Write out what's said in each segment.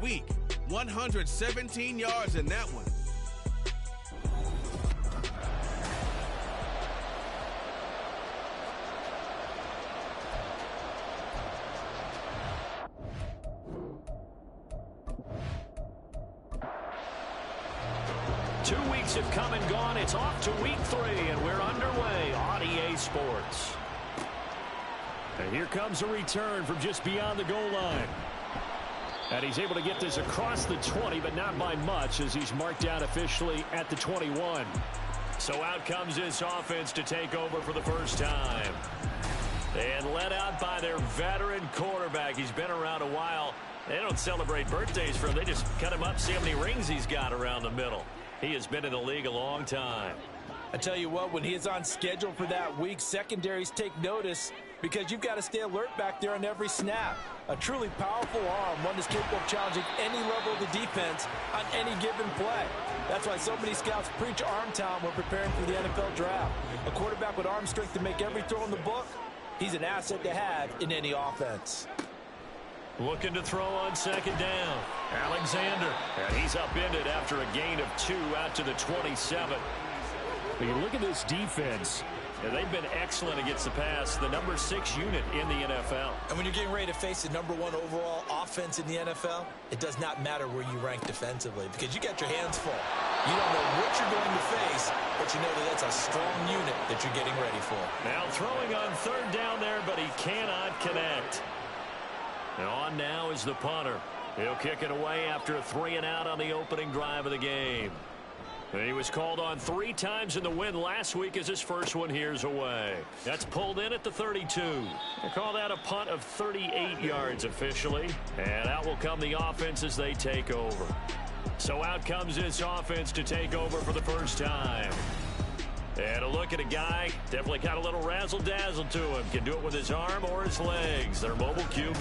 week. 117 yards in that one. Have come and gone. It's off to week 3, and we're underway on EA Sports. And here comes a return from just beyond the goal line. And he's able to get this across the 20, but not by much, as he's marked down officially at the 21. So out comes this offense to take over for the first time. And led out by their veteran quarterback. He's been around a while. They don't celebrate birthdays for him. They just cut him up, see how many rings he's got around the middle. He has been in the league a long time. I tell you what, when he is on schedule for that week, secondaries take notice because you've got to stay alert back there on every snap. A truly powerful arm, one that's capable of challenging any level of the defense on any given play. That's why so many scouts preach arm talent when preparing for the NFL draft. A quarterback with arm strength to make every throw in the book, he's an asset to have in any offense. Looking to throw on second down. Alexander. And he's upended after a gain of 2 out to the 27. When you look at this defense, they've been excellent against the pass. The number 6 unit in the NFL. And when you're getting ready to face the number 1 overall offense in the NFL, it does not matter where you rank defensively because you got your hands full. You don't know what you're going to face, but you know that that's a strong unit that you're getting ready for. Now throwing on third down there, but he cannot connect. And on now is the punter. He'll kick it away after a 3-and-out on the opening drive of the game. And he was called on 3 times in the win last week as his first one here's away. That's pulled in at the 32. They call that a punt of 38 yards officially. And out will come the offense as they take over. So out comes this offense to take over for the first time. And a look at a guy, definitely got a little razzle-dazzle to him. Can do it with his arm or his legs. Their mobile QB.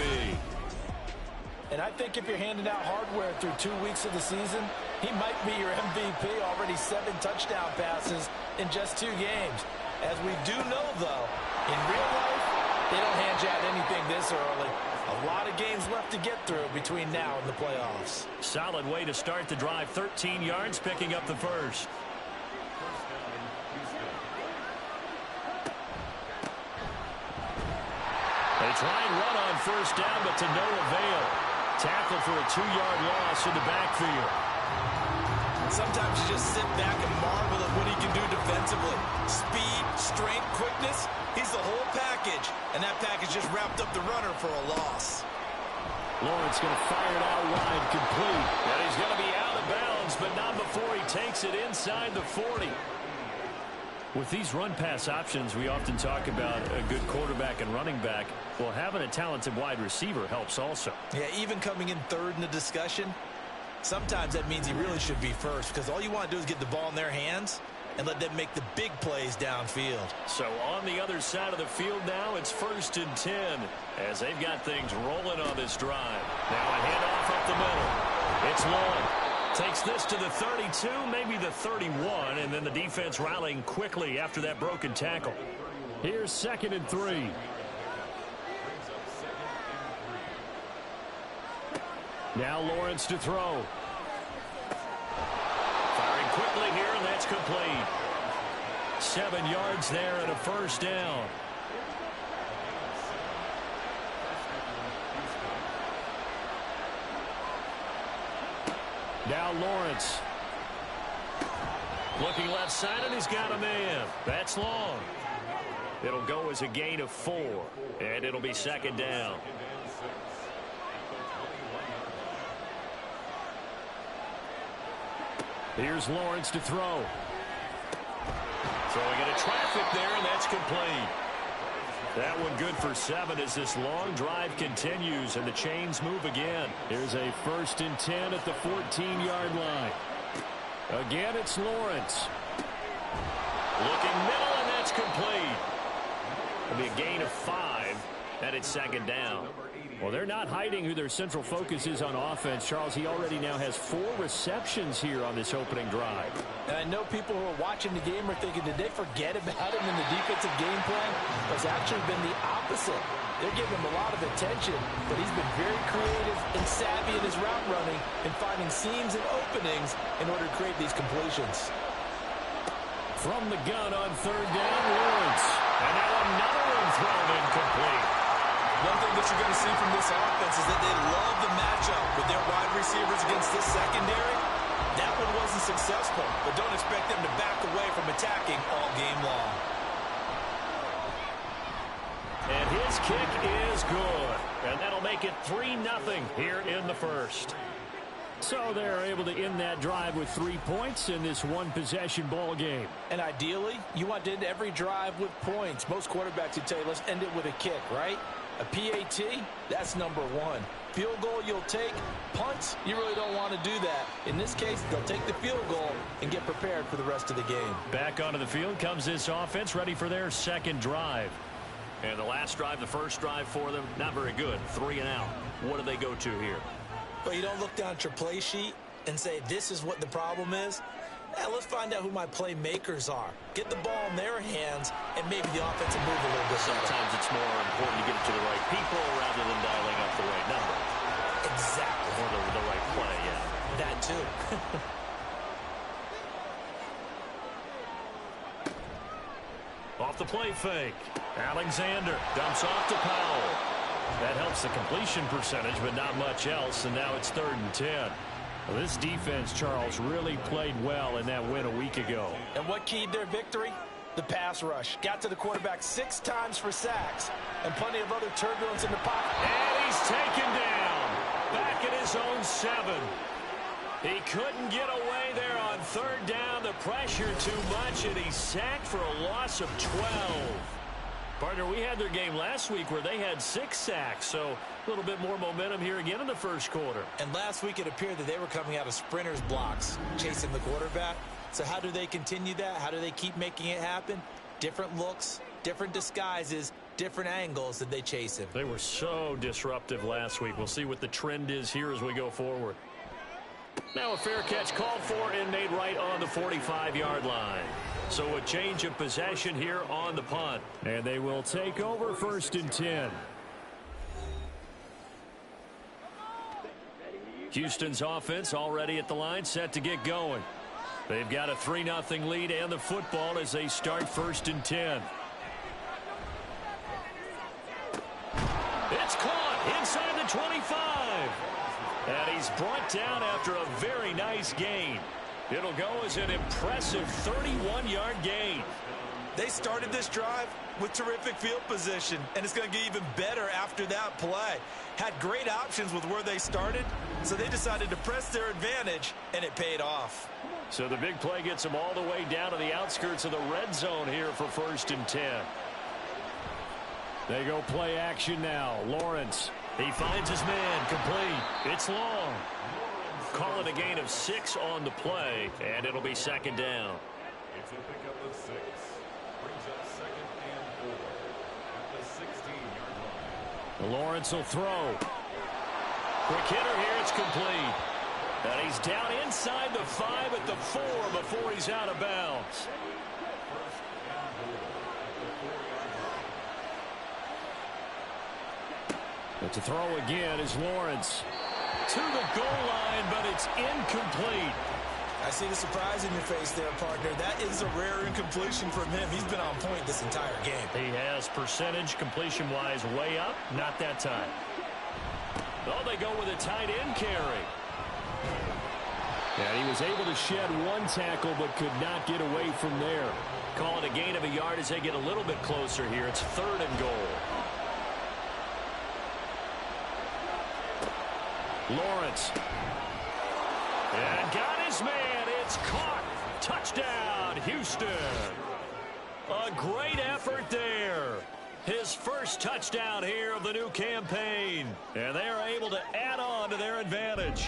And I think if you're handing out hardware through 2 weeks of the season, he might be your MVP. Already 7 touchdown passes in just 2 games. As we do know, though, in real life, they don't hand you out anything this early. A lot of games left to get through between now and the playoffs. Solid way to start the drive. 13 yards, picking up the first. They try and run on first down, but to no avail. Tackled for a 2-yard loss in the backfield. Sometimes you just sit back and marvel at what he can do defensively. Speed, strength, quickness, he's the whole package. And that package just wrapped up the runner for a loss. Lawrence going to fire it out wide, complete. And he's going to be out of bounds, but not before he takes it inside the 40. With these run-pass options, we often talk about a good quarterback and running back. Well, having a talented wide receiver helps also. Yeah, even coming in third in the discussion, sometimes that means he really should be first because all you want to do is get the ball in their hands and let them make the big plays downfield. So on the other side of the field now, it's 1st and 10 as they've got things rolling on this drive. Now a handoff up the middle. It's long. Takes this to the 32, maybe the 31, and then the defense rallying quickly after that broken tackle. Here's 2nd and 3. Now Lawrence to throw. Firing quickly here, and that's complete. 7 yards there and a first down. Now Lawrence. Looking left side, and he's got a man. That's long. It'll go as a gain of 4, and it'll be 2nd down. Here's Lawrence to throw. Throwing into traffic there, and that's complete. That one good for 7 as this long drive continues and the chains move again. Here's a 1st and 10 at the 14-yard line. Again, it's Lawrence. Looking middle, and that's complete. It'll be a gain of 5, and it's 2nd down. Well, they're not hiding who their central focus is on offense. Charles, he already now has 4 receptions here on this opening drive. And I know people who are watching the game are thinking, did they forget about him in the defensive game plan? It's actually been the opposite. They're giving him a lot of attention, but he's been very creative and savvy in his route running and finding seams and openings in order to create these completions. From the gun on third down, Lawrence. And now another one thrown incomplete. One thing that you're going to see from this offense is that they love the matchup with their wide receivers against this secondary. That one wasn't successful, but don't expect them to back away from attacking all game long. And his kick is good. And that'll make it 3-0 here in the first. So they're able to end that drive with 3 points in this one-possession ball game. And ideally, you want to end every drive with points. Most quarterbacks would tell you, let's end it with a kick, right? A PAT, that's number one. Field goal you'll take. Punts, you really don't want to do that. In this case, they'll take the field goal and get prepared for the rest of the game. Back onto the field comes this offense, ready for their second drive. And the last drive, the first drive for them, not very good. 3 and out. What do they go to here? But you don't look down at your play sheet and say, this is what the problem is. Now, let's find out who my playmakers are. Get the ball in their hands, and maybe the offense will move a little bit. Sometimes it's more important to get it to the right people rather than dialing up the right number. Exactly. Or the right play, yeah. That too. Off the play fake. Alexander dumps off to Powell. That helps the completion percentage, but not much else, and now it's 3rd and 10. Well, this defense, Charles, really played well in that win a week ago. And what keyed their victory? The pass rush. Got to the quarterback 6 times for sacks, and plenty of other turbulence in the pocket. And he's taken down. Back at his own 7. He couldn't get away there on 3rd down. The pressure too much, and he's sacked for a loss of 12. Partner, we had their game last week where they had 6 sacks, so a little bit more momentum here again in the first quarter. And last week it appeared that they were coming out of sprinters blocks, chasing the quarterback. So how do they continue that? How do they keep making it happen? Different looks, different disguises, different angles that they chase him. They were so disruptive last week. We'll see what the trend is here as we go forward. Now a fair catch called for and made right on the 45-yard line. So a change of possession here on the punt. And they will take over 1st and 10. Houston's offense already at the line, set to get going. They've got a 3-0 lead and the football as they start 1st and 10. It's caught inside the 25. And he's brought down after a very nice gain. It'll go as an impressive 31-yard gain. They started this drive with terrific field position, and it's going to get even better after that play. Had great options with where they started, so they decided to press their advantage, and it paid off. So the big play gets them all the way down to the outskirts of the red zone here for 1st and 10. They go play action now. Lawrence, he finds his man, complete. It's long. Call it a gain of 6 on the play, and it'll be 2nd down. It's a pickup of 6. Brings up 2nd and 4 at the 16-yard line. Lawrence will throw. Quick hitter here, it's complete. And he's down inside the 5 at the 4 before he's out of bounds. But to throw again is Lawrence. To the goal line, but it's incomplete. I see the surprise in your face there, partner. That is a rare incompletion from him. He's been on point this entire game. He has percentage completion-wise way up. Not that time. Oh, they go with a tight end carry. And he was able to shed 1 tackle, but could not get away from there. Call it a gain of a yard as they get a little bit closer here. It's 3rd and goal. Lawrence. And got his man. It's caught. Touchdown, Houston. A great effort there. His first touchdown here of the new campaign. And they are able to add on to their advantage.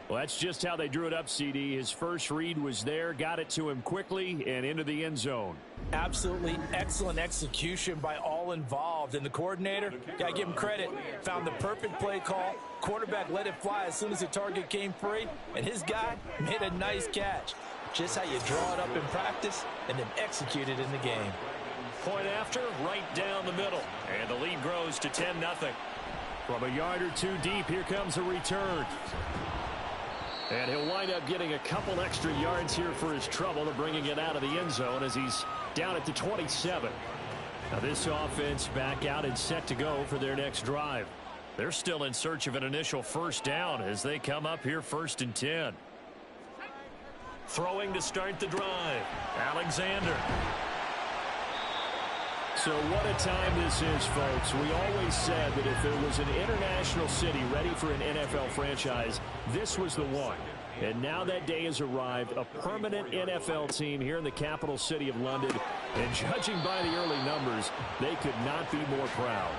Well, that's just how they drew it up, CD. His first read was there, got it to him quickly, and into the end zone. Absolutely excellent execution by all involved. And the coordinator, got to give him credit, found the perfect play call. Quarterback let it fly as soon as the target came free, and his guy made a nice catch. Just how you draw it up in practice and then execute it in the game. Point after, right down the middle. And the lead grows to 10-0. From a yard or two deep, here comes a return. And he'll wind up getting a couple extra yards here for his trouble to bringing it out of the end zone as he's down at the 27. Now this offense back out and set to go for their next drive. They're still in search of an initial first down as they come up here 1st and 10. Throwing to start the drive, Alexander. So what a time this is, folks. We always said that if there was an international city ready for an NFL franchise, this was the one. And now that day has arrived, a permanent NFL team here in the capital city of London. And judging by the early numbers, they could not be more proud.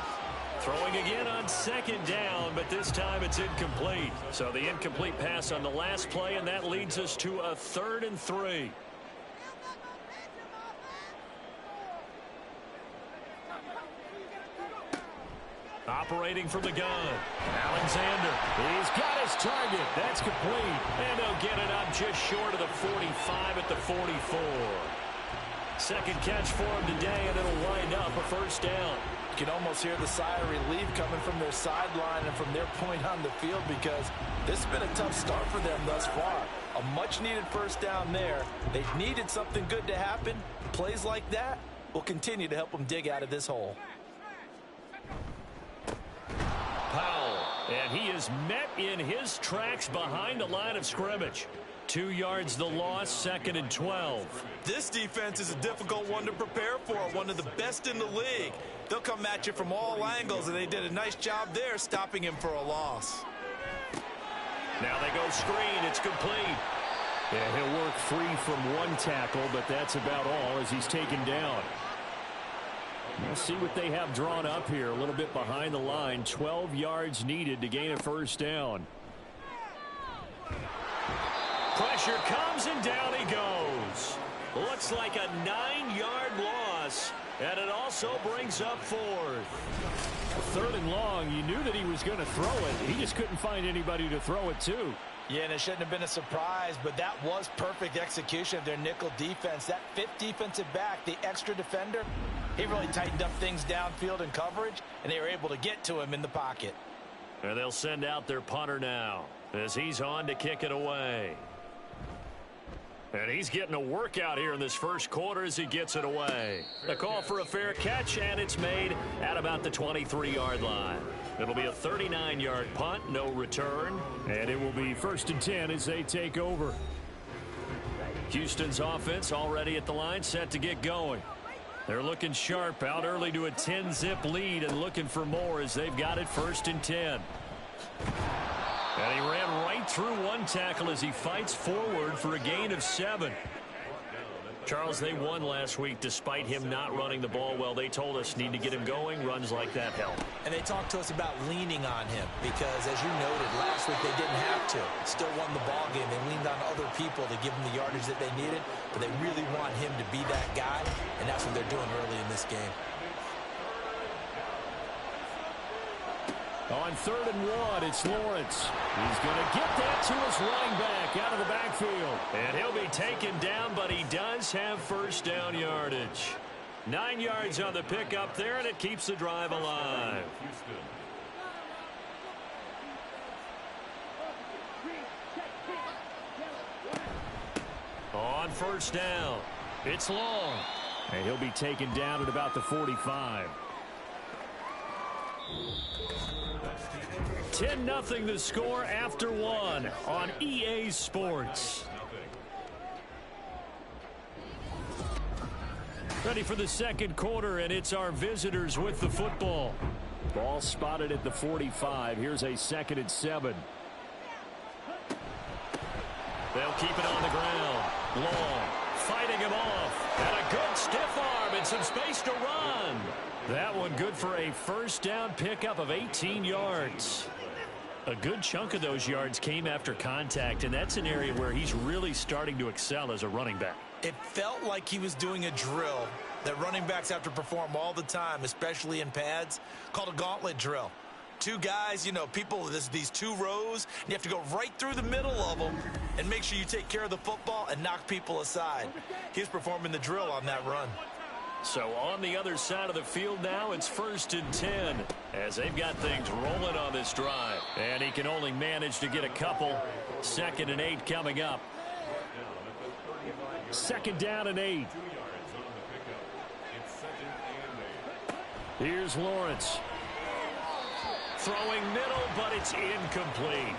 Throwing again on 2nd down, but this time it's incomplete. So the incomplete pass on the last play, and that leads us to a 3rd and 3. Operating from the gun, Alexander. He's got his target. That's complete. And they'll get it up just short of the 45 at the 44. Second catch for him today, and it'll wind up a 1st down. You can almost hear the sigh of relief coming from their sideline and from their point on the field, because this has been a tough start for them thus far. A much-needed 1st down there. They needed something good to happen. Plays like that will continue to help them dig out of this hole. Powell, and he is met in his tracks behind the line of scrimmage. 2 yards the loss, 2nd and 12. This defense is a difficult one to prepare for, one of the best in the league. They'll come at you from all angles, and they did a nice job there stopping him for a loss. Now they go screen. It's complete. Yeah, he'll work free from one tackle, but that's about all as he's taken down. We'll see what they have drawn up here. A little bit behind the line. 12 yards needed to gain a 1st down. Pressure comes, and down he goes. Looks like a 9-yard loss, and it also brings up 4th. 3rd and long. You knew that he was going to throw it. He just couldn't find anybody to throw it to. Yeah, and it shouldn't have been a surprise, but that was perfect execution of their nickel defense. That 5th defensive back, the extra defender, he really tightened up things downfield in coverage, and they were able to get to him in the pocket. And they'll send out their punter now as he's on to kick it away. And he's getting a workout here in this 1st quarter as he gets it away. A call for a fair catch, and it's made at about the 23-yard line. It'll be a 39-yard punt, no return, and it will be 1st and 10 as they take over. Houston's offense already at the line, set to get going. They're looking sharp, out early to a 10-zip lead and looking for more as they've got it 1st and 10. And he ran right through one tackle as he fights forward for a gain of 7. Charles, they won last week despite him not running the ball well. They told us need to get him going. Runs like that help. And they talked to us about leaning on him because, as you noted, last week they didn't have to. Still won the ball game. They leaned on other people to give them the yardage that they needed, but they really want him to be that guy, and that's what they're doing early in this game. On 3rd and 1, it's Lawrence. He's going to get that to his running back out of the backfield. And he'll be taken down, but he does have 1st down yardage. 9 yards on the pickup there, and it keeps the drive alive. On 1st down, it's Long. And he'll be taken down at about the 45. 10-0 the score after 1 on EA Sports. Ready for the 2nd quarter, and it's our visitors with the football. Ball spotted at the 45. Here's a 2nd and 7. They'll keep it on the ground. Long fighting him off. And a good stiff arm and some space to run. That one good for a 1st down pickup of 18 yards. A good chunk of those yards came after contact, and that's an area where he's really starting to excel as a running back. It felt like he was doing a drill that running backs have to perform all the time, especially in pads, called a gauntlet drill. 2 guys, you know, people, these 2 rows, and you have to go right through the middle of them and make sure you take care of the football and knock people aside. He was performing the drill on that run. So on the other side of the field now, it's 1st and 10 as they've got things rolling on this drive. And he can only manage to get a couple. 2nd and 8 coming up. 2nd down and 8. Here's Lawrence. Throwing middle, but it's incomplete.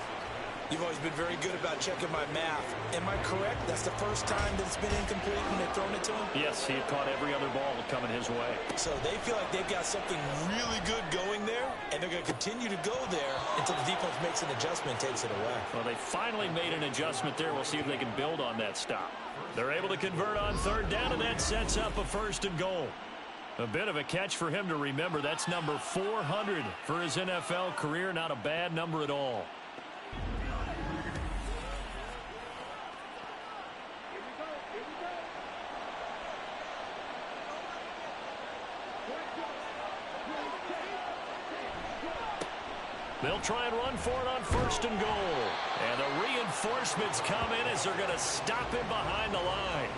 You've always been very good about checking my math. Am I correct? That's the first time that it's been incomplete when they've thrown it to him? Yes, he had caught every other ball coming his way. So they feel like they've got something really good going there, and they're going to continue to go there until the defense makes an adjustment and takes it away. Well, they finally made an adjustment there. We'll see if they can build on that stop. They're able to convert on 3rd down, and that sets up a 1st and goal. A bit of a catch for him to remember. That's number 400 for his NFL career. Not a bad number at all. They'll try and run for it on 1st and goal. And the reinforcements come in as they're going to stop him behind the line.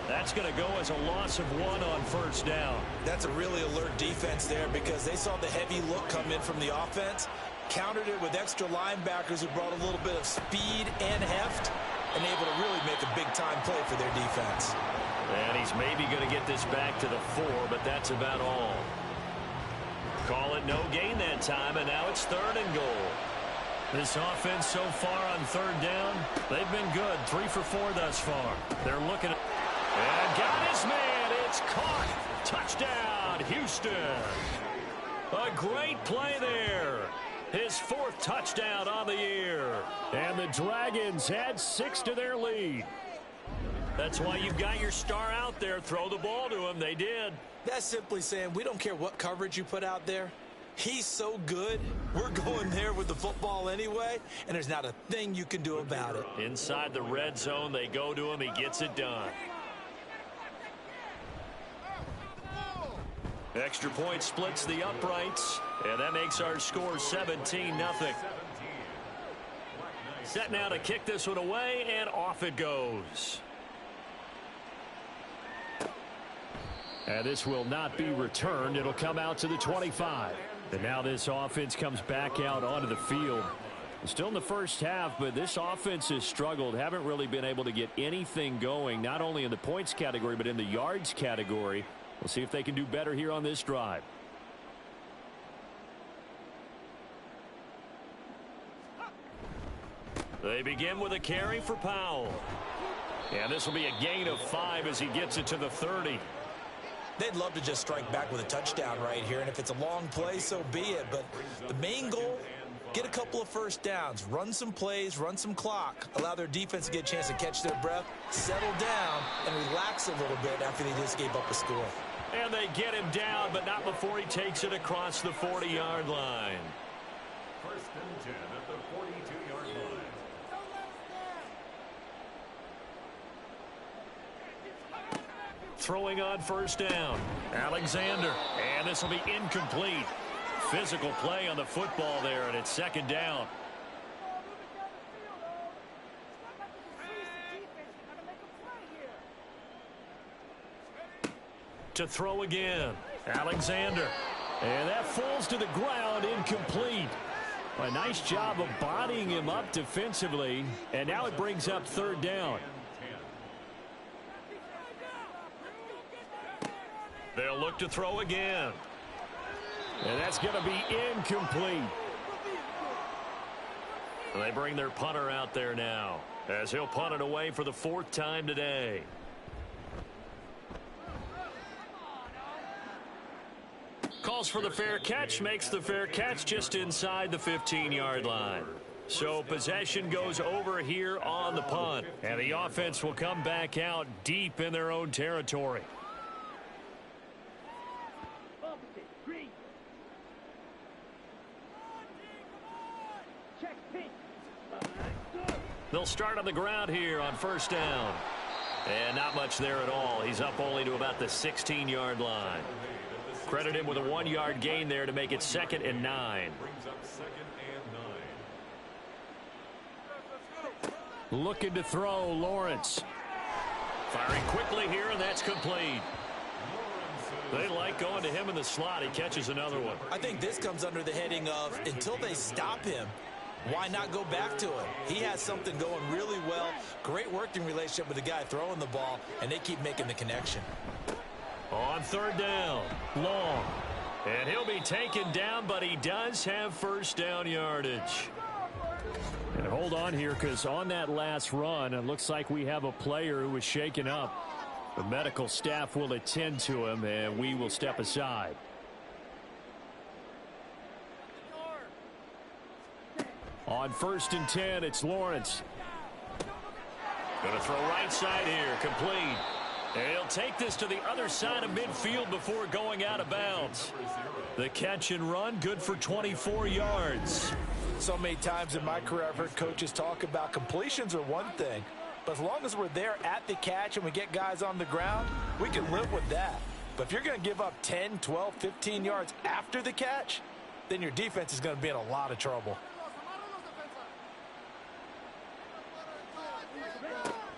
That's going to go as a loss of 1 on 1st down. That's a really alert defense there because they saw the heavy look come in from the offense, countered it with extra linebackers who brought a little bit of speed and heft, and able to really make a big-time play for their defense. And he's maybe going to get this back to the 4, but that's about all. Call it no gain that time, and now it's 3rd and goal. This offense so far on 3rd down, they've been good. 3 for 4 thus far. They're looking at... And got his man. It's caught. Touchdown, Houston. A great play there. His 4th touchdown on the year. And the Dragons add 6 to their lead. That's why you've got your star out there. Throw the ball to him. They did. That's simply saying we don't care what coverage you put out there. He's so good. We're going there with the football anyway, and there's not a thing you can do about it. Inside the red zone, they go to him. He gets it done. Extra point splits the uprights, and that makes our score 17-0. Set now to kick this one away, and off it goes. And this will not be returned. It'll come out to the 25. And now this offense comes back out onto the field. Still in the first half, but this offense has struggled. Haven't really been able to get anything going, not only in the points category, but in the yards category. We'll see if they can do better here on this drive. They begin with a carry for Powell. And this will be a gain of 5 as he gets it to the 30. They'd love to just strike back with a touchdown right here, and if it's a long play, so be it. But the main goal, get a couple of 1st downs, run some plays, run some clock, allow their defense to get a chance to catch their breath, settle down, and relax a little bit after they just gave up a score. And they get him down, but not before he takes it across the 40-yard line. 1st and 10 at the 42-yard line. Throwing on 1st down. Alexander. And this will be incomplete. Physical play on the football there, and it's 2nd down. To throw again. Alexander. And that falls to the ground, incomplete. A nice job of bodying him up defensively. And now it brings up 3rd down. They'll look to throw again. And that's going to be incomplete. They bring their punter out there now as he'll punt it away for the 4th time today. Calls for the fair catch, makes the fair catch just inside the 15-yard line. So possession goes over here on the punt, and the offense will come back out deep in their own territory. They'll start on the ground here on 1st down. And not much there at all. He's up only to about the 16-yard line. Credit him with a 1-yard gain there to make it 2nd and 9. Brings up 2nd and 9. Looking to throw, Lawrence. Firing quickly here, and that's complete. Lawrence They like going to him in the slot. He catches another one. I think this comes under the heading of until they stop him, why not go back to him? He has something going really well. Great working relationship with the guy throwing the ball, and they keep making the connection. On third down, long. And he'll be taken down, but he does have first down yardage. And hold on here, because on that last run, it looks like we have a player who was shaken up. The medical staff will attend to him, and we will step aside. On 1st and 10, it's Lawrence. Going to throw right side here, complete. And he'll take this to the other side of midfield before going out of bounds. The catch and run, good for 24 yards. So many times in my career I've heard coaches talk about completions are one thing, but as long as we're there at the catch and we get guys on the ground, we can live with that. But if you're going to give up 10, 12, 15 yards after the catch, then your defense is going to be in a lot of trouble.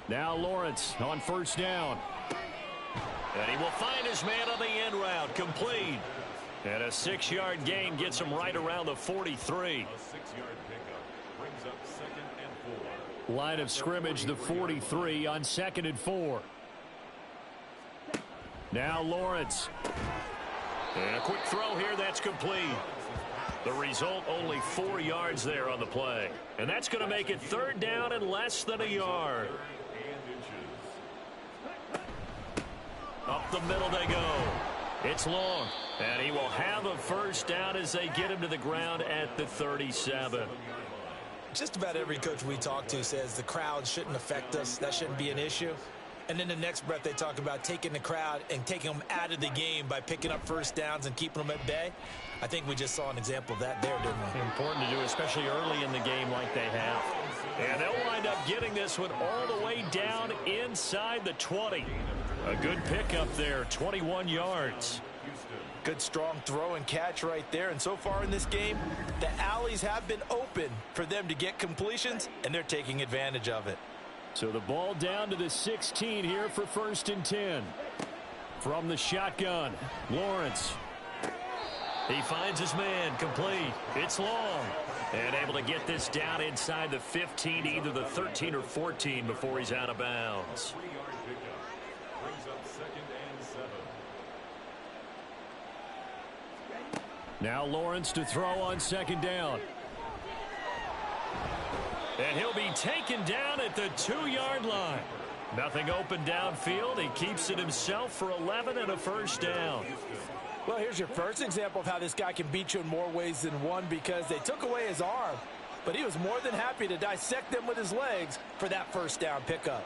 Now Lawrence on 1st down. And he will find his man on the end route, complete. And a 6-yard gain gets him right around the 43. A 6-yard pickup brings up 2nd and 4. Line of scrimmage, the 43 on 2nd and 4. Now Lawrence. And a quick throw here, that's complete. The result, only 4 yards there on the play. And that's going to make it 3rd down and less than a yard. Up the middle they go. It's long. And he will have a first down as they get him to the ground at the 37. Just about every coach we talk to says the crowd shouldn't affect us. That shouldn't be an issue. And then the next breath they talk about taking the crowd and taking them out of the game by picking up first downs and keeping them at bay. I think we just saw an example of that there, didn't we? Important to do, especially early in the game like they have. And they'll wind up getting this one all the way down inside the 20. A good pickup there, 21 yards. Good strong throw and catch right there. And so far in this game, the alleys have been open for them to get completions, and they're taking advantage of it. So the ball down to the 16 here for 1st and 10. From the shotgun, Lawrence. He finds his man, complete. It's long. And able to get this down inside the 15, either the 13 or 14 before he's out of bounds. 3-yard pickup brings up 2nd and 7. Now Lawrence to throw on 2nd down. And he'll be taken down at the 2-yard line. Nothing open downfield. He keeps it himself for 11 and a first down. Well, here's your first example of how this guy can beat you in more ways than one, because they took away his arm, but he was more than happy to dissect them with his legs for that first down pickup.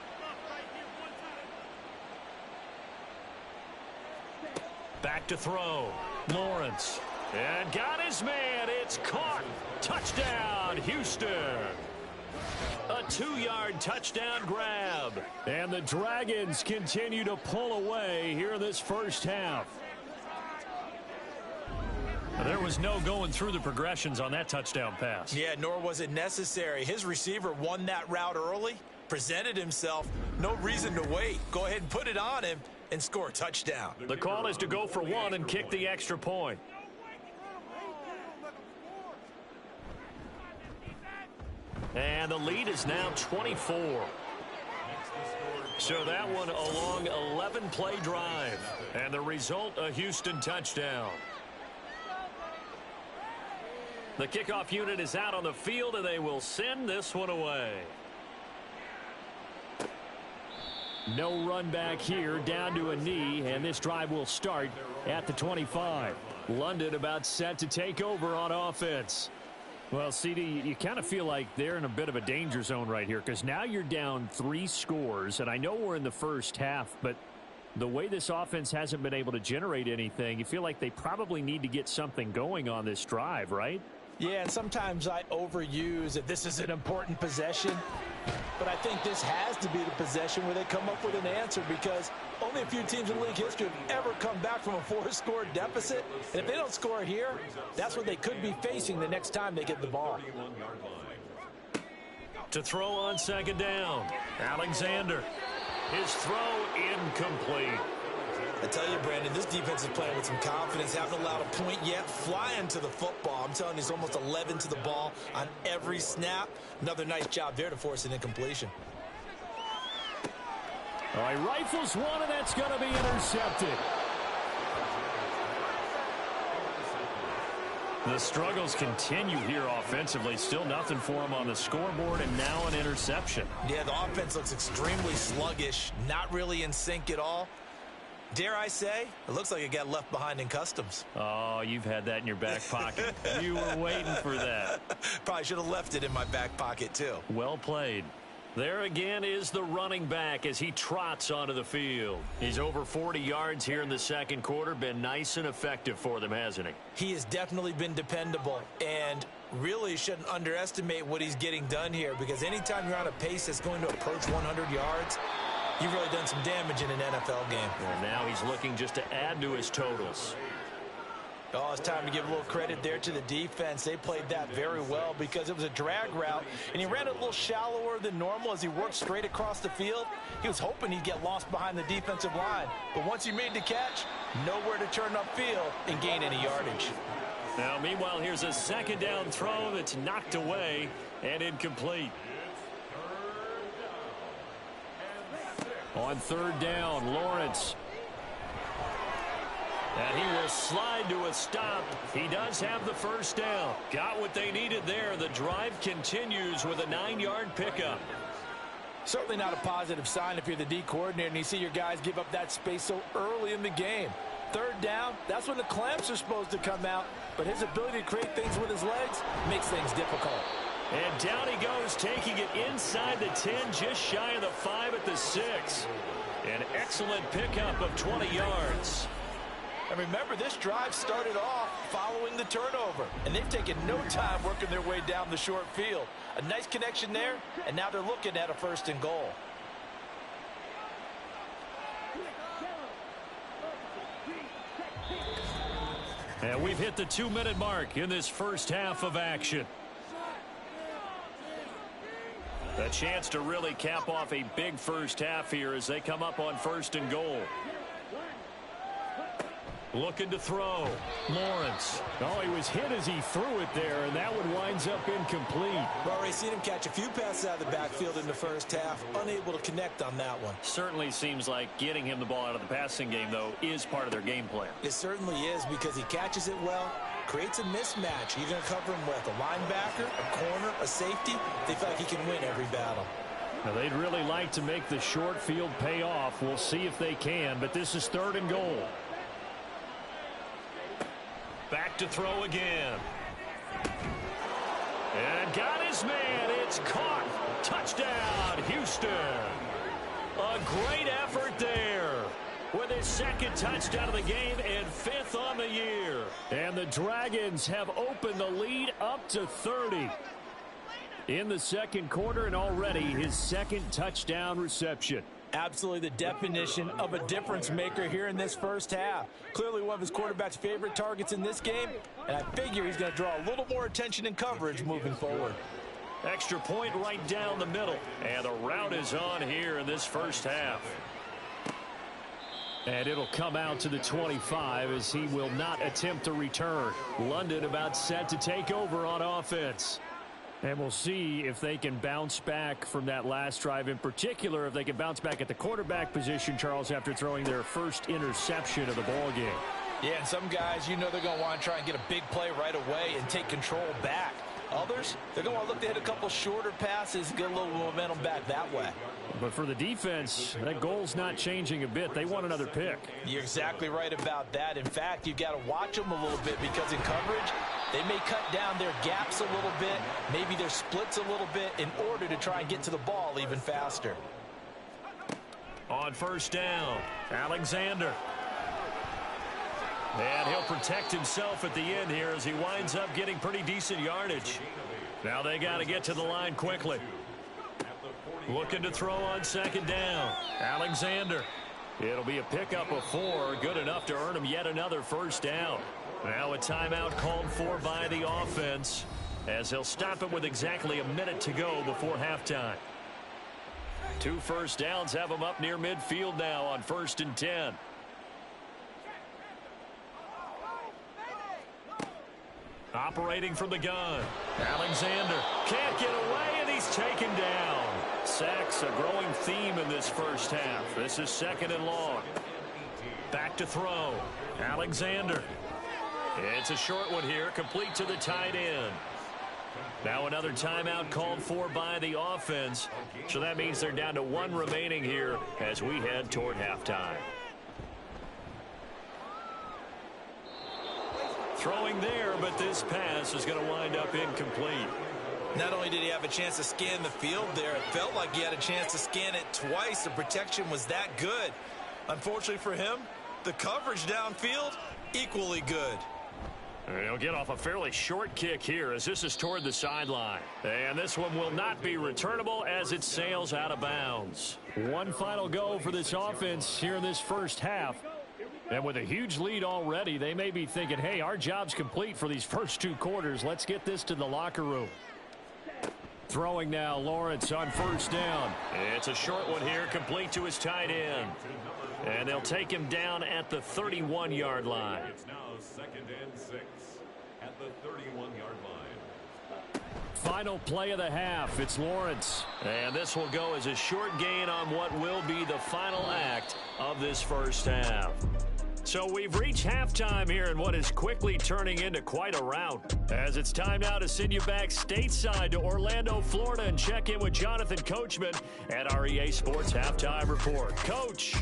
Back to throw. Lawrence. And got his man. It's caught. Touchdown, Houston. A 2-yard touchdown grab. And the Dragons continue to pull away here in this first half. There was no going through the progressions on that touchdown pass. Yeah, nor was it necessary. His receiver won that route early, presented himself, no reason to wait. Go ahead and put it on him and score a touchdown. The call is to go for one and kick the extra point. And the lead is now 24. So that one a long 11-play drive. And the result, a Houston touchdown. The kickoff unit is out on the field, and they will send this one away. No run back here, down to a knee, and this drive will start at the 25. London about set to take over on offense. Well, CD, you kind of feel like they're in a bit of a danger zone right here, because now you're down 3 scores, and I know we're in the first half, but the way this offense hasn't been able to generate anything, you feel like they probably need to get something going on this drive, right? Yeah, and sometimes I overuse that this is an important possession, but I think this has to be the possession where they come up with an answer, because only a few teams in league history have ever come back from a 4-score deficit. And if they don't score here, that's what they could be facing the next time they get the ball. To throw on 2nd down, Alexander. His throw incomplete. I tell you, Brandon, this defense is playing with some confidence. Haven't allowed a point yet. Flying to the football. I'm telling you, it's almost 11 to the ball on every snap. Another nice job there to force an incompletion. All right, rifles one, and that's going to be intercepted. The struggles continue here offensively. Still nothing for him on the scoreboard, and now an interception. Yeah, the offense looks extremely sluggish, not really in sync at all. Dare I say, it looks like it got left behind in customs. Oh, you've had that in your back pocket. You were waiting for that. Probably should have left it in my back pocket, too. Well played. There again is the running back as he trots onto the field. He's over 40 yards here in the second quarter. Been nice and effective for them, hasn't he? He has definitely been dependable, and really shouldn't underestimate what he's getting done here, because anytime you're on a pace that's going to approach 100 yards, you've really done some damage in an NFL game. And now he's looking just to add to his totals. Oh, it's time to give a little credit there to the defense. They played that very well because it was a drag route, and he ran it a little shallower than normal as he worked straight across the field. He was hoping he'd get lost behind the defensive line, but once he made the catch, nowhere to turn upfield and gain any yardage. Now, meanwhile, here's a second down throw that's knocked away and incomplete. On third down, Lawrence. And he will slide to a stop. He does have the first down. Got what they needed there. The drive continues with a 9-yard pickup. Certainly not a positive sign if you're the D coordinator and you see your guys give up that space so early in the game. Third down, that's when the clamps are supposed to come out, but his ability to create things with his legs makes things difficult. And down he goes, taking it inside the 10, just shy of the 5 at the 6. An excellent pickup of 20 yards. And remember, this drive started off following the turnover, and they've taken no time working their way down the short field. A nice connection there, and now they're looking at a 1st and goal. And we've hit the 2-minute mark in this first half of action. A chance to really cap off a big first half here as they come up on 1st and goal. Looking to throw. Lawrence. Oh, he was hit as he threw it there, and that one winds up incomplete. We've already seen him catch a few passes out of the backfield in the first half, unable to connect on that one. Certainly seems like getting him the ball out of the passing game, though, is part of their game plan. It certainly is, because he catches it well, creates a mismatch. You're going to cover him with a linebacker, a corner, a safety. They feel like he can win every battle. Now, they'd really like to make the short field pay off. We'll see if they can, but this is 3rd and goal. Back to throw again. And got his man. It's caught. Touchdown, Houston. A great effort there with his 2nd touchdown of the game and 5th on the year. And the Dragons have opened the lead up to 30 in the second quarter, and already his 2nd touchdown reception. Absolutely the definition of a difference maker here in this first half. Clearly one of his quarterback's favorite targets in this game, and I figure he's going to draw a little more attention and coverage moving forward. Extra point right down the middle, and the route is on here in this first half. And it'll come out to the 25 as he will not attempt to return. London about set to take over on offense. And we'll see if they can bounce back from that last drive, in particular if they can bounce back at the quarterback position, Charles, after throwing their first interception of the ball game. Yeah, and some guys, you know, they're going to want to try and get a big play right away and take control back. Others, they're going to want to look to hit a couple shorter passes, get a little momentum back that way. But for the defense, that goal's not changing a bit. They want another pick. You're exactly right about that. In fact, you've got to watch them a little bit, because in coverage, they may cut down their gaps a little bit, maybe their splits a little bit, in order to try and get to the ball even faster. On 1st down, Alexander. And he'll protect himself at the end here as he winds up getting pretty decent yardage. Now they got to get to the line quickly. Looking to throw on 2nd down. Alexander. It'll be a pickup of 4, good enough to earn him yet another 1st down. Now a timeout called for by the offense, as they'll stop it with exactly a minute to go before halftime. 2 first downs have them up near midfield now on 1st and 10. Operating from the gun. Alexander can't get away, and he's taken down. Sacks, a growing theme in this first half. This is 2nd and long. Back to throw. Alexander. It's a short one here, complete to the tight end. Now another timeout called for by the offense. So that means they're down to 1 remaining here as we head toward halftime. Throwing there, but this pass is going to wind up incomplete. Not only did he have a chance to scan the field there, it felt like he had a chance to scan it twice. The protection was that good. Unfortunately for him, the coverage downfield, equally good. He'll get off a fairly short kick here as this is toward the sideline. And this one will not be returnable as it sails out of bounds. One final go for this offense here in this first half. And with a huge lead already, they may be thinking, hey, our job's complete for these first 2 quarters. Let's get this to the locker room. Throwing now, Lawrence on first down. It's a short one here, complete to his tight end. And they'll take him down at the 31-yard line. It's now 2nd and 6 at the 31-yard line. Final play of the half. It's Lawrence. And this will go as a short gain on what will be the final act of this first half. So we've reached halftime here in what is quickly turning into quite a rout. As it's time now to send you back stateside to Orlando, Florida, and check in with Jonathan Coachman at our EA Sports Halftime Report. Coach.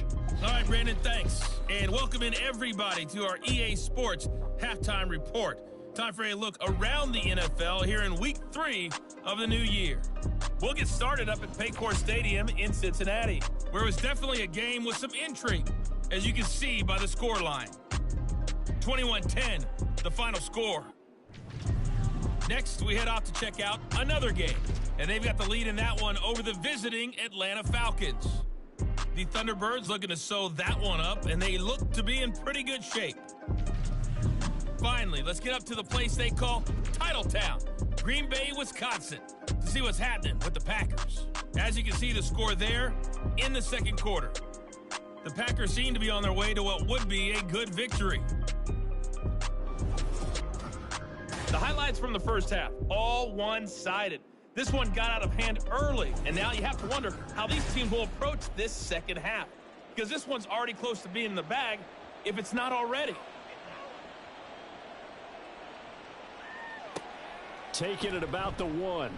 All right, Brandon, thanks. And welcome in everybody to our EA Sports Halftime Report. Time for a look around the NFL here in Week 3 of the new year. We'll get started up at Paycor Stadium in Cincinnati, where it was definitely a game with some intrigue, as you can see by the score line. 21-10, the final score. Next, we head off to check out another game, and they've got the lead in that one over the visiting Atlanta Falcons. The Thunderbirds looking to sew that one up, and they look to be in pretty good shape. Finally, let's get up to the place they call Titletown, Green Bay, Wisconsin, to see what's happening with the Packers. As you can see, the score there in the second quarter. The Packers seem to be on their way to what would be a good victory. The highlights from the first half, all one-sided. This one got out of hand early, and now you have to wonder how these teams will approach this second half, because this one's already close to being in the bag, if it's not already. Taking it about the 1.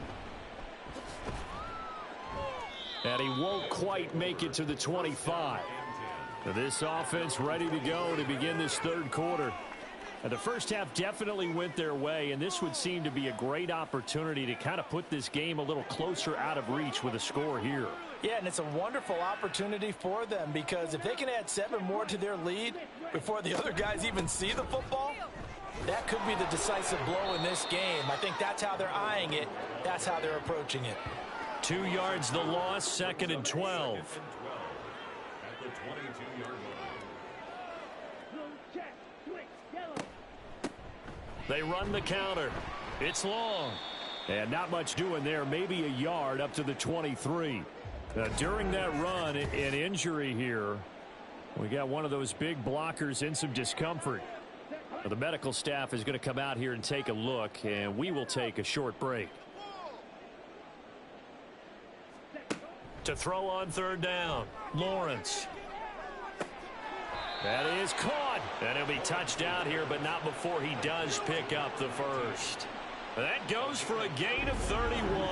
And he won't quite make it to the 25. This offense ready to go to begin this third quarter. And the first half definitely went their way, and this would seem to be a great opportunity to kind of put this game a little closer out of reach with a score here. Yeah, and it's a wonderful opportunity for them, because if they can add 7 more to their lead before the other guys even see the football, that could be the decisive blow in this game. I think that's how they're eyeing it. That's how they're approaching it. 2 yards the loss, 2nd and 12. At the 22-yard line. They run the counter. It's long. And not much doing there, maybe a yard up to the 23. During that run, an injury here. We got one of those big blockers in some discomfort. The medical staff is going to come out here and take a look, and we will take a short break. To throw on third down, Lawrence. That is caught. And he'll be touched out here, but not before he does pick up the first. That goes for a gain of 31.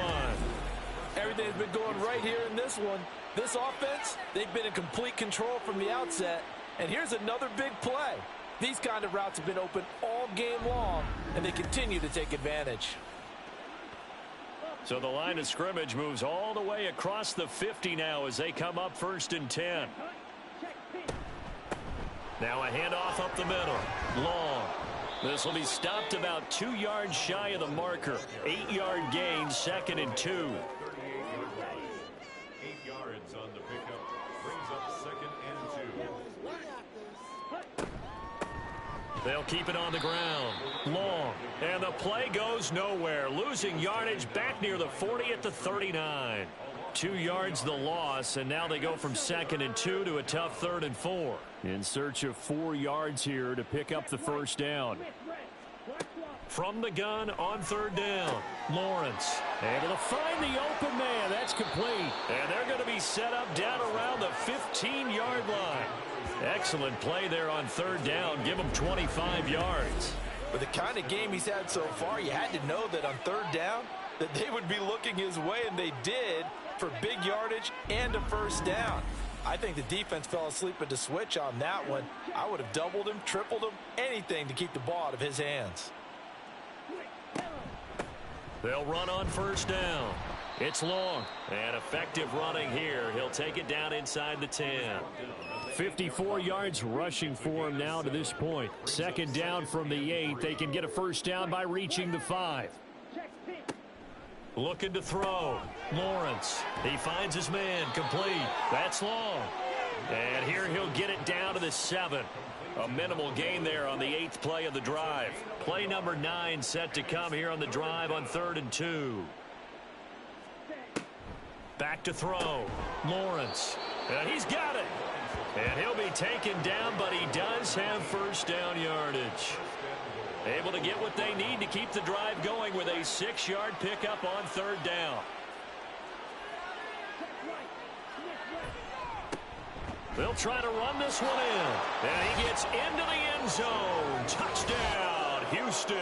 Everything's been going right here in this one. This offense, they've been in complete control from the outset. And here's another big play. These kind of routes have been open all game long, and they continue to take advantage. So the line of scrimmage moves all the way across the 50 now as they come up 1st and 10. Now a handoff up the middle. Long. This will be stopped about 2 yards shy of the marker. 8-yard gain, 2nd and 2. 8 yards on the pickup. Brings up 2nd and 2. They'll keep it on the ground. Long. And the play goes nowhere. Losing yardage back near the 40 at the 39. 2 yards the loss, and now they go from 2nd and 2 to a tough 3rd and 4. In search of 4 yards here to pick up the first down. From the gun on third down, Lawrence able to find the open man. That's complete. And they're going to be set up down around the 15-yard line. Excellent play there on third down. Give him 25 yards. With the kind of game he's had so far, you had to know that on third down that they would be looking his way, and they did, for big yardage and a first down. I think the defense fell asleep at the switch on that one. I would have doubled him, tripled him, anything to keep the ball out of his hands. They'll run on first down. It's long. And effective running here. He'll take it down inside the 10. 54 yards rushing for him now to this point. Second down from the 8. They can get a first down by reaching the 5. Looking to throw. Lawrence. He finds his man. Complete. That's long. And here he'll get it down to the 7. A minimal gain there on the 8th play of the drive. Play number 9 set to come here on the drive on 3rd and 2. Back to throw. Lawrence. And he's got it. And he'll be taken down, but he does have first down yardage. Able to get what they need to keep the drive going with a 6-yard pickup on third down. They'll try to run this one in. And he gets into the end zone. Touchdown, Houston.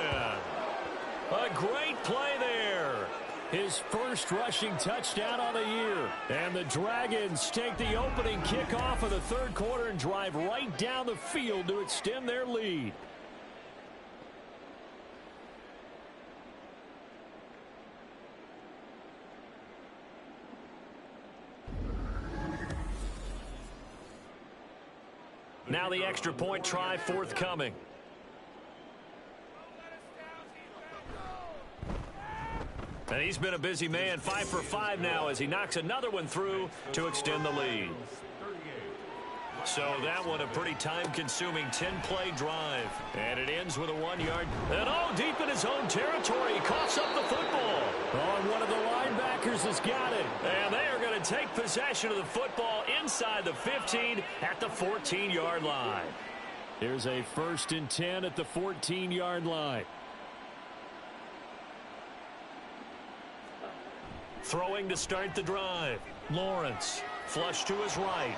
A great play there. His first rushing touchdown on the year. And the Dragons take the opening kickoff of the third quarter and drive right down the field to extend their lead. Now the extra point try forthcoming. And he's been a busy man, 5 for 5 now as he knocks another one through to extend the lead. So that one a pretty time-consuming 10-play drive. And it ends with a 1-yard. And deep in his own territory, he coughs up the football. And one of the linebackers has got it. And they are going to take possession of the football inside the 15 at the 14-yard line. Here's a 1st and 10 at the 14-yard line. Throwing to start the drive. Lawrence, flush to his right.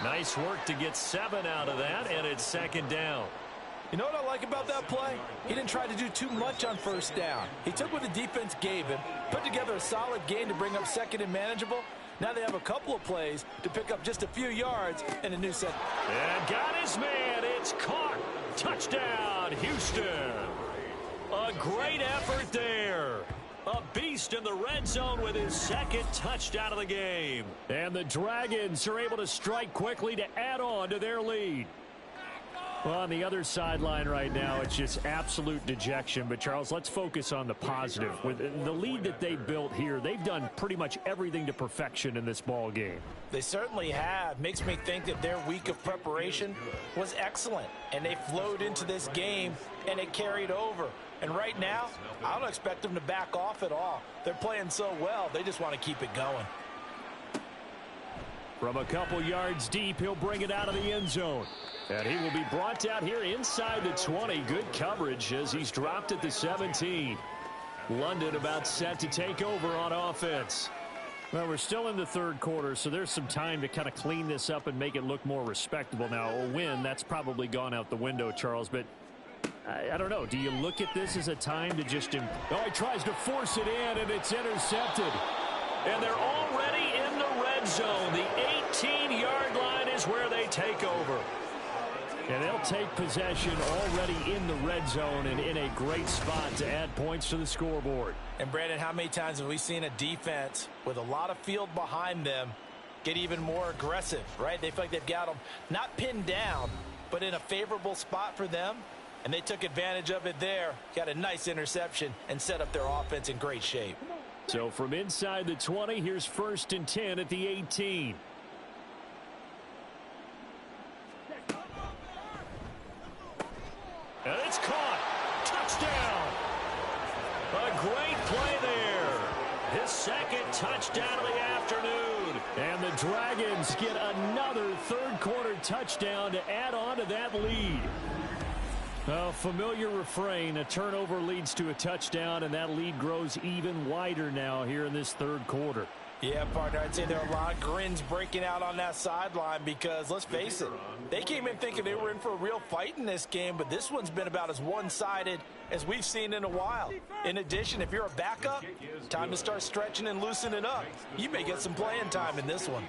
Nice work to get 7 out of that, and it's 2nd down. You know what I like about that play? He didn't try to do too much on first down. He took what the defense gave him, put together a solid gain to bring up 2nd and manageable. Now they have a couple of plays to pick up just a few yards and a new set. And got his man. It's caught. Touchdown, Houston. A great effort there. A beast in the red zone with his 2nd touchdown of the game. And the Dragons are able to strike quickly to add on to their lead. Well, on the other sideline right now, it's just absolute dejection. But, Charles, let's focus on the positive. With the lead that they built here, they've done pretty much everything to perfection in this ball game. They certainly have. Makes me think that their week of preparation was excellent. And they flowed into this game, and it carried over. And right now, I don't expect them to back off at all. They're playing so well, they just want to keep it going. From a couple yards deep, he'll bring it out of the end zone. And he will be brought down here inside the 20. Good coverage as he's dropped at the 17. London about set to take over on offense. Well, we're still in the third quarter, so there's some time to kind of clean this up and make it look more respectable. Now, a win, that's probably gone out the window, Charles, but I don't know. Do you look at this as a time to just... he tries to force it in, and it's intercepted. And they're already in the red zone. The 18-yard line is where they take over. And they'll take possession already in the red zone and in a great spot to add points to the scoreboard. And, Brandon, how many times have we seen a defense with a lot of field behind them get even more aggressive, right? They feel like they've got them not pinned down, but in a favorable spot for them. And they took advantage of it there, got a nice interception, and set up their offense in great shape. So from inside the 20, here's 1st and 10 at the 18. And it's caught. Touchdown. A great play there. His 2nd touchdown of the afternoon. And the Dragons get another third quarter touchdown to add on to that lead. A familiar refrain, a turnover leads to a touchdown, and that lead grows even wider now here in this third quarter. Yeah, partner, I'd say there are a lot of grins breaking out on that sideline because, let's face it, they came in thinking they were in for a real fight in this game, but this one's been about as one-sided as we've seen in a while. In addition, if you're a backup, time to start stretching and loosening up. You may get some playing time in this one.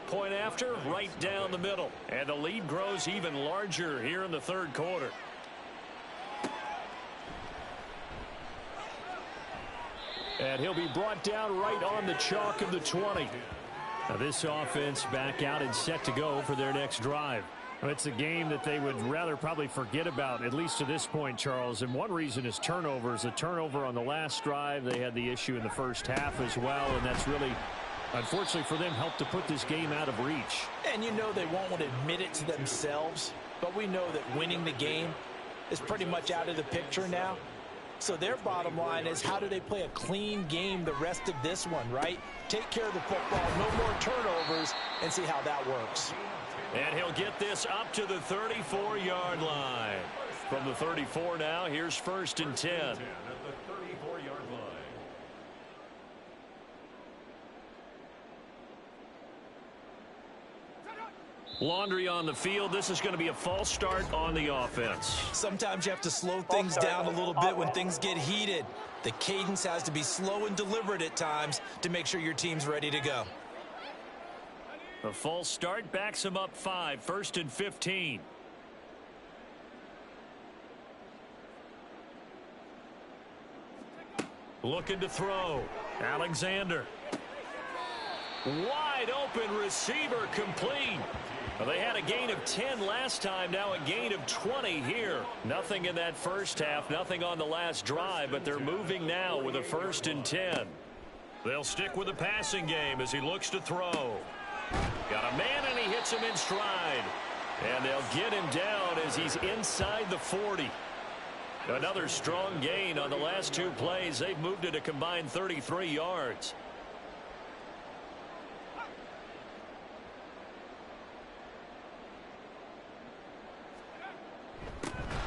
Point after, right down the middle. And the lead grows even larger here in the third quarter. And he'll be brought down right on the chalk of the 20. Now this offense back out and set to go for their next drive. It's a game that they would rather probably forget about, at least to this point, Charles. And one reason is turnovers. A turnover on the last drive. They had the issue in the first half as well, and that's really, unfortunately for them, helped to put this game out of reach. And you know they won't want to admit it to themselves, but we know that winning the game is pretty much out of the picture now. So their bottom line is, how do they play a clean game the rest of this one, right? Take care of the football, no more turnovers, and see how that works. And he'll get this up to the 34-yard line. From the 34 now, here's 1st and 10. At the 34-yard line. Laundry on the field. This is going to be a false start on the offense. Sometimes you have to slow things down a little bit when things get heated. The cadence has to be slow and deliberate at times to make sure your team's ready to go. A false start backs him up 5. 1st and 15. Looking to throw. Alexander. Wide open receiver, complete. Well, they had a gain of 10 last time, now a gain of 20 here. Nothing in that first half, nothing on the last drive, but they're moving now with a 1st and 10. They'll stick with the passing game as he looks to throw. Got a man, and he hits him in stride. And they'll get him down as he's inside the 40. Another strong gain on the last 2 plays. They've moved it a combined 33 yards.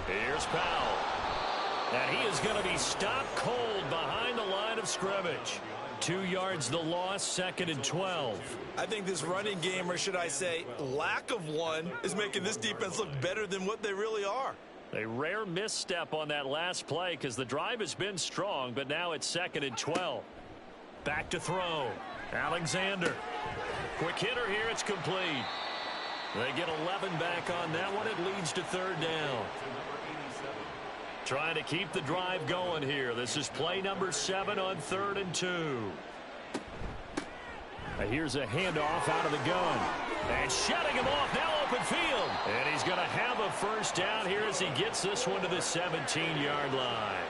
Here's Powell. And he is going to be stopped cold behind the line of scrimmage. 2 yards the loss, 2nd and 12. I think this running game, or should I say lack of one, is making this defense look better than what they really are. A rare misstep on that last play because the drive has been strong, but now it's 2nd and 12. Back to throw. Alexander. Quick hitter here. It's complete. They get 11 back on that one. It leads to 3rd down. Trying to keep the drive going here. This is play number 7 on 3rd and 2. Here's a handoff out of the gun. And shutting him off, now open field. And he's going to have a 1st down here as he gets this one to the 17-yard line.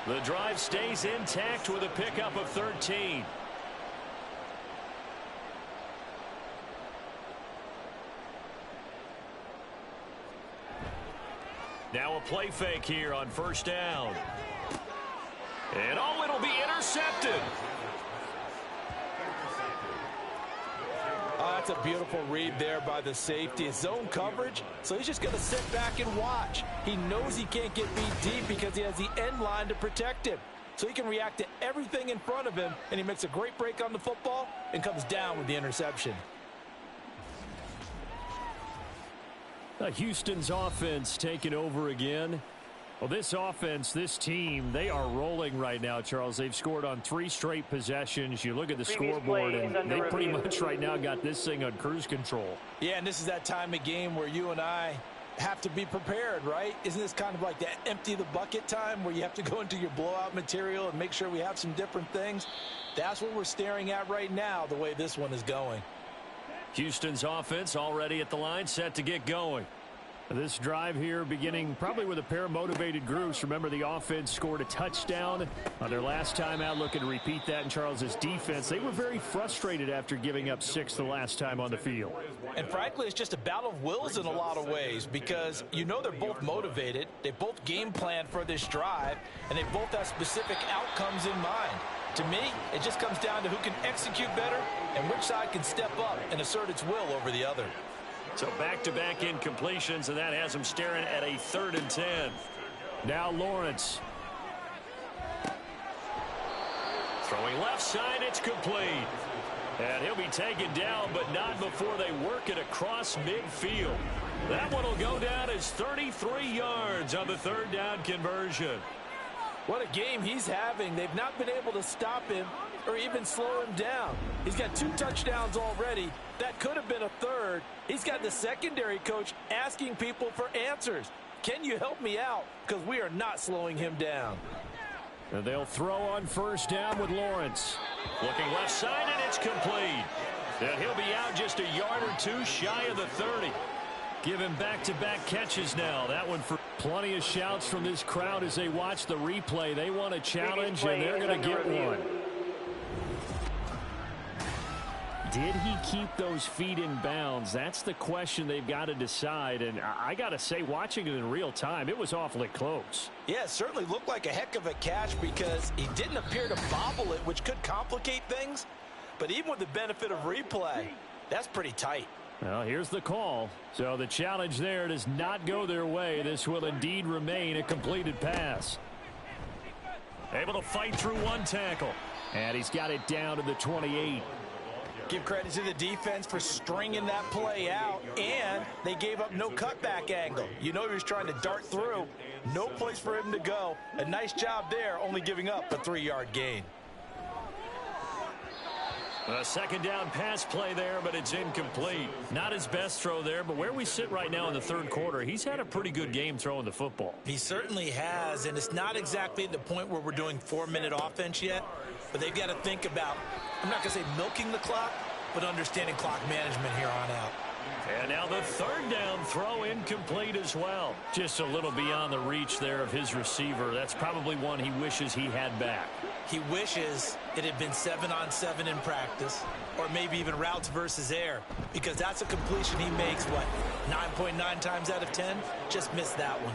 The drive stays intact with a pickup of 13. Now a play fake here on 1st down. And it'll be intercepted. That's a beautiful read there by the safety. Zone coverage, so he's just going to sit back and watch. He knows he can't get beat deep because he has the end line to protect him. So he can react to everything in front of him, and he makes a great break on the football and comes down with the interception. Houston's offense taking over again. Well, this offense, this team, they are rolling right now, Charles. They've scored on 3 straight possessions. You look at the scoreboard, and they pretty much right now got this thing on cruise control. Yeah, and this is that time of game where you and I have to be prepared, right? Isn't this kind of like that empty the bucket time where you have to go into your blowout material and make sure we have some different things? That's what we're staring at right now, the way this one is going. Houston's offense already at the line, set to get going. This drive here beginning probably with a pair of motivated groups. Remember, the offense scored a touchdown on their last time out. Looking to repeat that in Charles's defense. They were very frustrated after giving up 6 the last time on the field. And frankly, it's just a battle of wills in a lot of ways because you know they're both motivated. They both game plan for this drive, and they both have specific outcomes in mind. To me, it just comes down to who can execute better and which side can step up and assert its will over the other. So back-to-back incompletions, and that has him staring at a 3rd and 10. Now Lawrence. Throwing left side, it's complete. And he'll be taken down, but not before they work it across midfield. That one will go down as 33 yards on the 3rd down conversion. What a game he's having. They've not been able to stop him or even slow him down. He's got 2 touchdowns already. That could have been a 3rd. He's got the secondary coach asking people for answers. Can you help me out? Because we are not slowing him down. And they'll throw on 1st down with Lawrence. Looking left side, and it's complete. And he'll be out just a yard or 2 shy of the 30. Give him back-to-back catches now. That one for plenty of shouts from this crowd as they watch the replay. They want a challenge, and they're going to get one. Did he keep those feet in bounds? That's the question they've got to decide. And I got to say, watching it in real time, it was awfully close. Yeah, it certainly looked like a heck of a catch because he didn't appear to bobble it, which could complicate things. But even with the benefit of replay, that's pretty tight. Well, here's the call. So the challenge there does not go their way. This will indeed remain a completed pass. Able to fight through 1 tackle. And he's got it down to the 28. Give credit to the defense for stringing that play out, and they gave up no cutback angle. You know he was trying to dart through. No place for him to go. A nice job there, only giving up a 3-yard gain. A 2nd down pass play there, but it's incomplete. Not his best throw there, but where we sit right now in the 3rd quarter, he's had a pretty good game throwing the football. He certainly has, and it's not exactly at the point where we're doing 4-minute offense yet, but they've got to think about, I'm not going to say milking the clock, but understanding clock management here on out. And now the 3rd down throw incomplete as well. Just a little beyond the reach there of his receiver. That's probably one he wishes he had back. He wishes it had been 7-on-7 in practice, or maybe even routes versus air, because that's a completion he makes, 9.9 times out of 10? Just missed that one.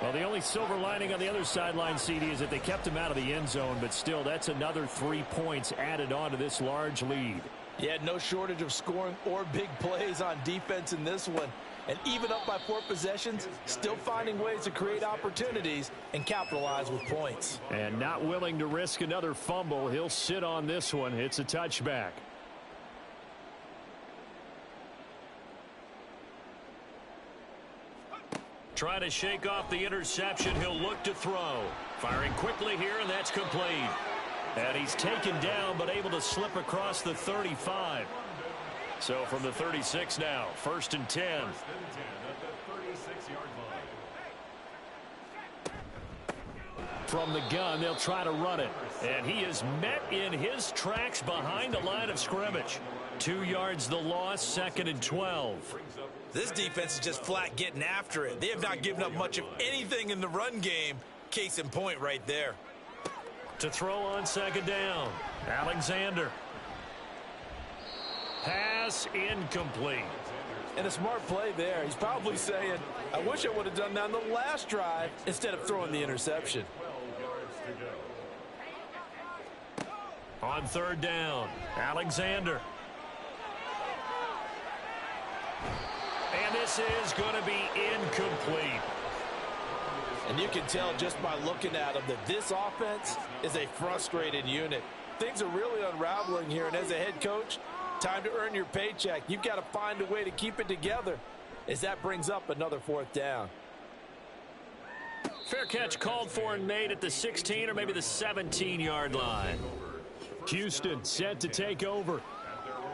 Well, the only silver lining on the other sideline, CD, is that they kept him out of the end zone, but still, that's another 3 points added on to this large lead. Yeah, no shortage of scoring or big plays on defense in this one. And even up by 4 possessions, still finding ways to create opportunities and capitalize with points. And not willing to risk another fumble. He'll sit on this one. It's a touchback. Trying to shake off the interception. He'll look to throw. Firing quickly here, and that's complete. And he's taken down, but able to slip across the 35. So from the 36 now, 1st and 10. From the gun, they'll try to run it. And he is met in his tracks behind the line of scrimmage. 2 yards the loss, 2nd and 12. This defense is just flat getting after it. They have not given up much of anything in the run game. Case in point right there. To throw on 2nd down, Alexander. Pass incomplete. And a smart play there. He's probably saying, I wish I would have done that on the last drive instead of throwing the interception. On 3rd down, Alexander. And this is going to be incomplete. And you can tell just by looking at them that this offense is a frustrated unit. Things are really unraveling here, and as a head coach, time to earn your paycheck. You've got to find a way to keep it together as that brings up another 4th down. Fair catch called for and made at the 16 or maybe the 17-yard line. Houston set to take over.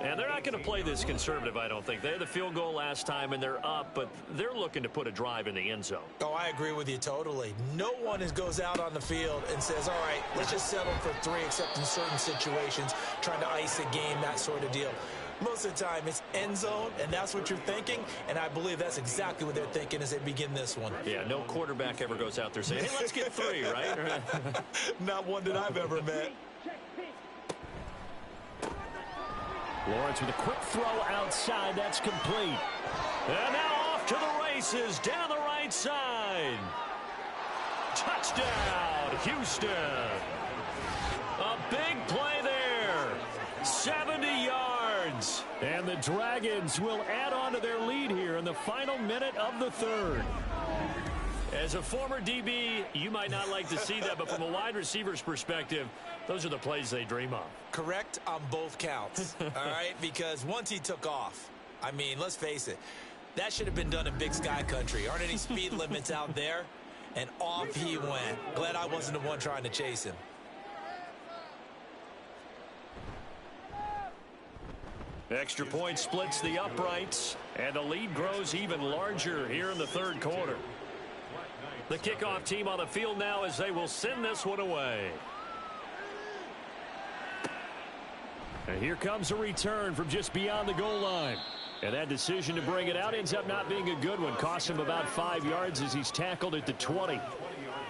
And they're not going to play this conservative, I don't think. They had the field goal last time, and they're up, but they're looking to put a drive in the end zone. Oh, I agree with you totally. No one goes out on the field and says, all right, let's just settle for 3, except in certain situations, trying to ice a game, that sort of deal. Most of the time, it's end zone, and that's what you're thinking, and I believe that's exactly what they're thinking as they begin this one. Yeah, no quarterback ever goes out there saying, hey, let's get 3, right? Not one that I've ever met. Lawrence with a quick throw outside. That's complete. And now off to the races down the right side. Touchdown, Houston. A big play there. 70 yards. And the Dragons will add on to their lead here in the final minute of the third. As a former DB, you might not like to see that, but from a wide receiver's perspective, those are the plays they dream of. Correct on both counts, all right? Because once he took off, I mean, let's face it, that should have been done in Big Sky Country. Aren't any speed limits out there? And off he went. Glad I wasn't the one trying to chase him. Extra point splits the uprights, and the lead grows even larger here in the third quarter. The kickoff team on the field now as they will send this one away. And here comes a return from just beyond the goal line. And that decision to bring it out ends up not being a good one. Costs him about 5 yards as he's tackled at the 20.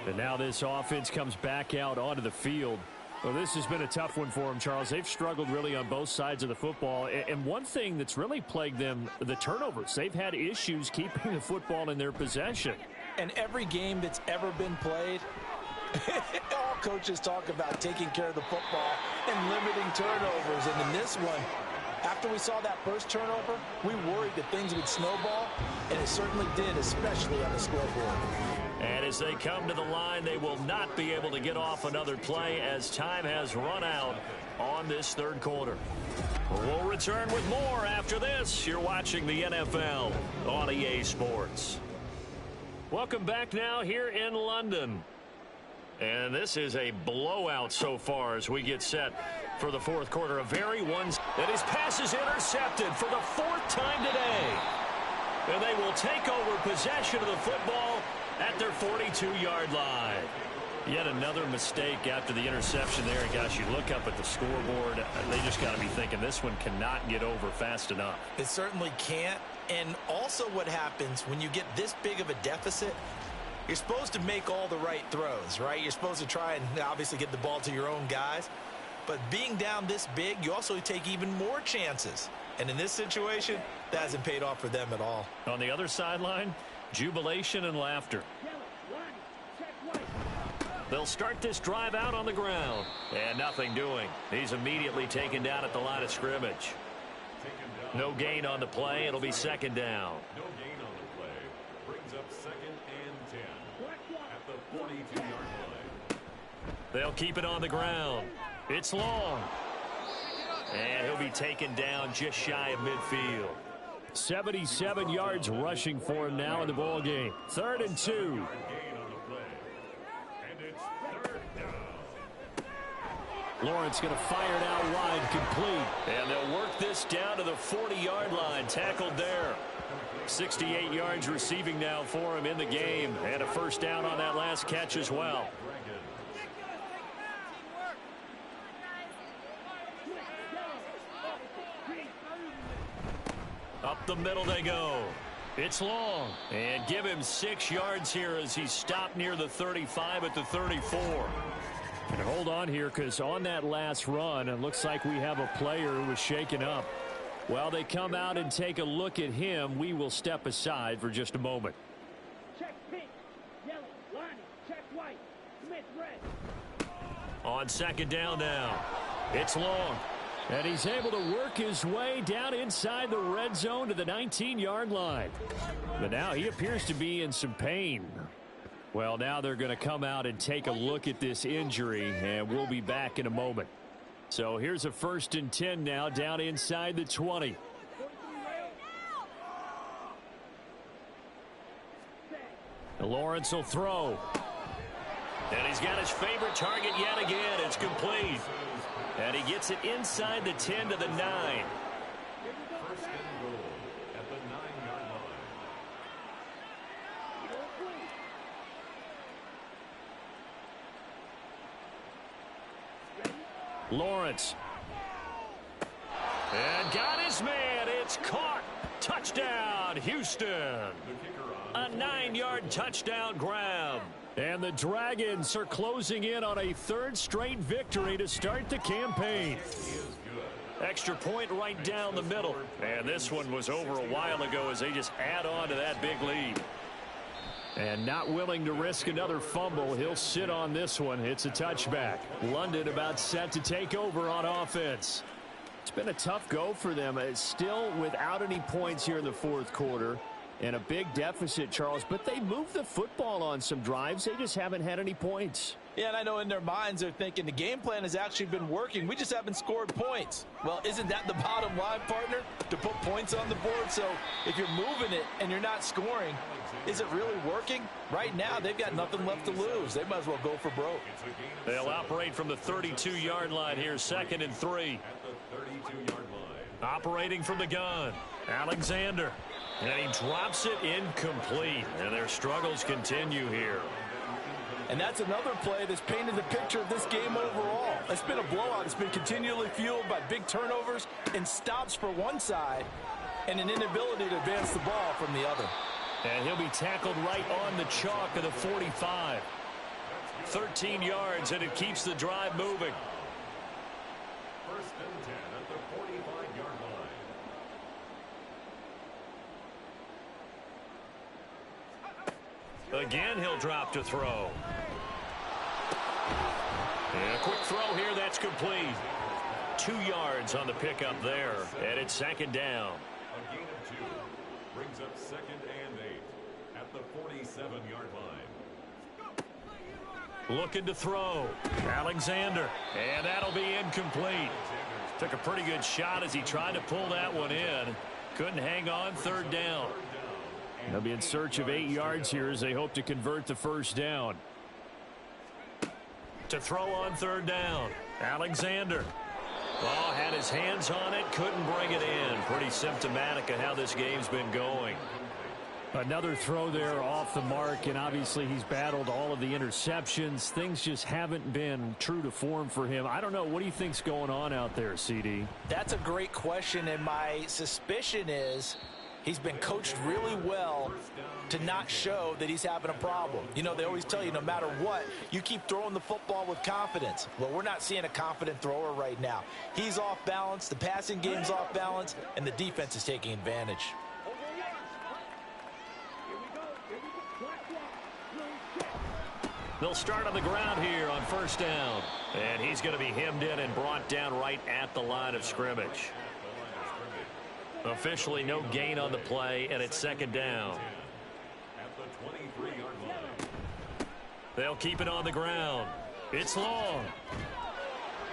And now this offense comes back out onto the field. Well, this has been a tough one for them, Charles. They've struggled really on both sides of the football. And one thing that's really plagued them, the turnovers. They've had issues keeping the football in their possession. And every game that's ever been played, all coaches talk about taking care of the football and limiting turnovers. And in this one, after we saw that first turnover, we worried that things would snowball, and it certainly did, especially on the scoreboard. And as they come to the line, they will not be able to get off another play as time has run out on this third quarter. We'll return with more after this. You're watching the NFL on EA Sports. Welcome back now here in London. And this is a blowout so far as we get set for the fourth quarter. A very and his pass is intercepted for the fourth time today. And they will take over possession of the football at their 42-yard line. Yet another mistake after the interception there. And gosh, you look up at the scoreboard, they just got to be thinking this one cannot get over fast enough. It certainly can't. And also what happens when you get this big of a deficit, you're supposed to make all the right throws, right? You're supposed to try and obviously get the ball to your own guys. But being down this big, you also take even more chances. And in this situation, that hasn't paid off for them at all. On the other sideline, jubilation and laughter. They'll start this drive out on the ground. And nothing doing. He's immediately taken down at the line of scrimmage. No gain on the play. It'll be second down. No gain on the play. Brings up 2nd and 10 at the 42-yard line. They'll keep it on the ground. It's long. And he'll be taken down just shy of midfield. 77 yards rushing for him now in the ball game. 3rd and 2. Gain on the play. And it's 3rd down. Lawrence going to fire it out wide, complete. And they'll work this down to the 40-yard line. Tackled there. 68 yards receiving now for him in the game. And a first down on that last catch as well. Up the middle they go. It's long. And give him 6 yards here as he's stopped near the 35 at the 34. And hold on here, because on that last run, it looks like we have a player who was shaken up. While they come out and take a look at him, we will step aside for just a moment. Check pink, yellow, lining, check white, Smith red. On second down now. It's long. And he's able to work his way down inside the red zone to the 19-yard line. But now he appears to be in some pain. Well, now they're going to come out and take a look at this injury, and we'll be back in a moment. So here's a 1st and 10 now down inside the 20. Lawrence will throw. And he's got his favorite target yet again. It's complete. And he gets it inside the 10 to the 9. 1st and goal at the 9-yard line. Lawrence. And got his man. It's caught. Touchdown, Houston. A 9-yard touchdown grab. And the Dragons are closing in on a 3rd straight victory to start the campaign. Extra point right down the middle. And this one was over a while ago as they just add on to that big lead. And not willing to risk another fumble, he'll sit on this one. It's a touchback. London about set to take over on offense. It's been a tough go for them. It's still without any points here in the fourth quarter. And a big deficit, Charles. But they moved the football on some drives. They just haven't had any points. Yeah, and I know in their minds they're thinking the game plan has actually been working. We just haven't scored points. Well, isn't that the bottom line, partner? To put points on the board. So if you're moving it and you're not scoring, is it really working? Right now, they've got nothing left to lose. They might as well go for broke. They'll operate from the 32-yard line here, 2nd and 3. Operating from the gun, Alexander. And he drops it incomplete. And their struggles continue here. And that's another play that's painted the picture of this game overall. It's been a blowout. It's been continually fueled by big turnovers and stops for one side and an inability to advance the ball from the other. And he'll be tackled right on the chalk of the 45. 13 yards, and it keeps the drive moving. 1st and 10 at the 45-yard line. Again, he'll drop to throw. And a quick throw here, that's complete. 2 yards on the pickup there, and it's 2nd down. A gain of 2 brings up 2nd and 8 at the 47-yard line. Looking to throw. Alexander. And that'll be incomplete. Took a pretty good shot as he tried to pull that one in. Couldn't hang on, 3rd down. They'll be in search of 8 yards here as they hope to convert the 1st down. To throw on 3rd down. Alexander. Oh, had his hands on it. Couldn't bring it in. Pretty symptomatic of how this game's been going. Another throw there off the mark, and obviously he's battled all of the interceptions. Things just haven't been true to form for him. I don't know. What do you think's going on out there, CD? That's a great question, and my suspicion is he's been coached really well to not show that he's having a problem. You know, they always tell you no matter what, you keep throwing the football with confidence. Well, we're not seeing a confident thrower right now. He's off balance, the passing game's off balance, and the defense is taking advantage. They'll start on the ground here on 1st down. And he's going to be hemmed in and brought down right at the line of scrimmage. Officially no gain on the play, and it's 2nd down. At the 23-yard line. They'll keep it on the ground. It's long.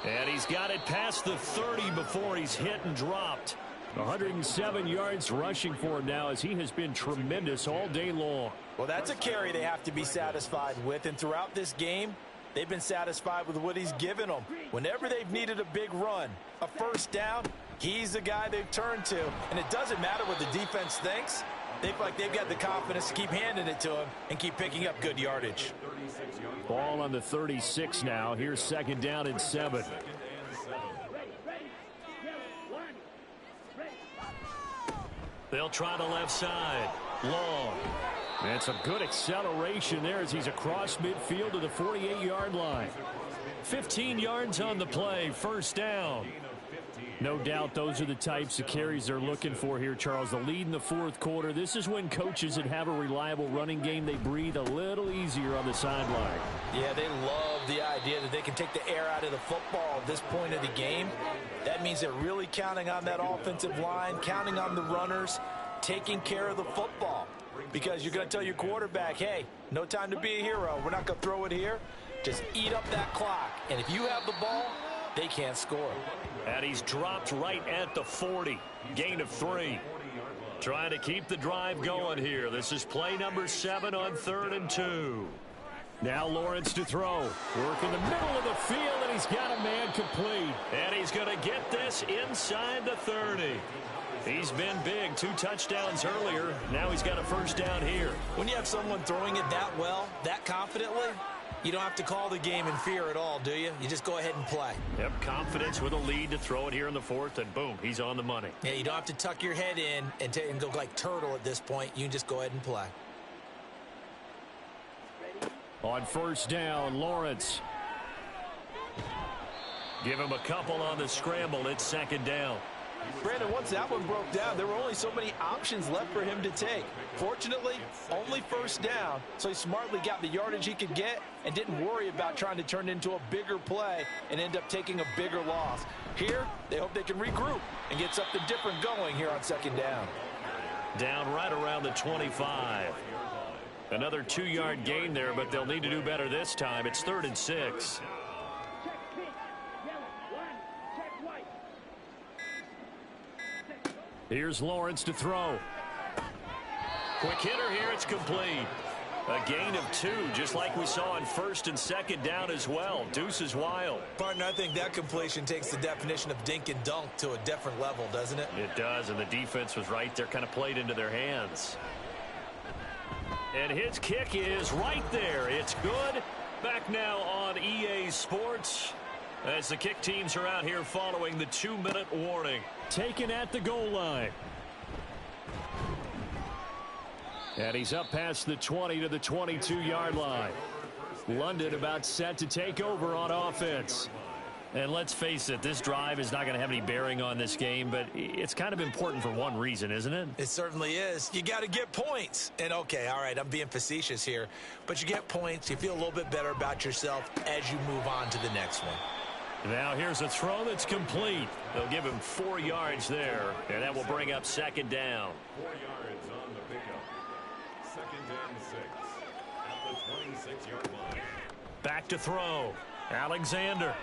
And he's got it past the 30 before he's hit and dropped. 107 yards rushing for him now as he has been tremendous all day long. Well, that's a carry they have to be satisfied with, and throughout this game, they've been satisfied with what he's given them. Whenever they've needed a big run, a 1st down, he's the guy they've turned to, and it doesn't matter what the defense thinks. They feel like they've got the confidence to keep handing it to him and keep picking up good yardage. Ball on the 36 now. Here's 2nd down and 7. They'll try the left side. Long. And some good acceleration there as he's across midfield to the 48-yard line. 15 yards on the play. 1st down. No doubt those are the types of carries they're looking for here, Charles. The lead in the 4th quarter. This is when coaches that have a reliable running game, they breathe a little easier on the sideline. Yeah, they love the idea that they can take the air out of the football at this point of the game. That means they're really counting on that offensive line, counting on the runners, taking care of the football. Because you're going to tell your quarterback, hey, no time to be a hero. We're not going to throw it here. Just eat up that clock. And if you have the ball, they can't score. And he's dropped right at the 40. Gain of 3. Trying to keep the drive going here. This is play number 7 on 3rd and 2. Now Lawrence to throw. Work in the middle of the field, and he's got a man complete. And he's going to get this inside the 30. He's been big. 2 touchdowns earlier. Now he's got a 1st down here. When you have someone throwing it that well, that confidently, you don't have to call the game in fear at all, do you? You just go ahead and play. Yep, confidence with a lead to throw it here in the 4th, and boom, he's on the money. Yeah, you don't have to tuck your head in and go like turtle at this point. You can just go ahead and play. On 1st down, Lawrence. Give him a couple on the scramble. It's 2nd down. Brandon, once that one broke down, there were only so many options left for him to take. Fortunately, only first down, so he smartly got the yardage he could get and didn't worry about trying to turn it into a bigger play and end up taking a bigger loss. Here, they hope they can regroup and get something different going here on second down. Down right around the 25. Another 2-yard gain there, but they'll need to do better this time. It's 3rd and 6. Check pink, yellow, line, check white. Here's Lawrence to throw. Quick hitter here. It's complete. A gain of 2, just like we saw on 1st and 2nd down as well. Deuce is wild. Partner, I think that completion takes the definition of dink and dunk to a different level, doesn't it? It does, and the defense was right there, kind of played into their hands. And his kick is right there. It's good. Back now on EA Sports as the kick teams are out here following the 2-minute warning. Taken at the goal line. And he's up past the 20 to the 22-yard line. London about set to take over on offense. And let's face it, this drive is not going to have any bearing on this game, but it's kind of important for one reason, isn't it? It certainly is. You got to get points. And, okay, all right, I'm being facetious here. But you get points. You feel a little bit better about yourself as you move on to the next one. Now here's a throw that's complete. They'll give him 4 yards there, and that will bring up 2nd down. 4 yards on the pickup. 2nd and 6 at the 26-yard line. Back to throw. Alexander.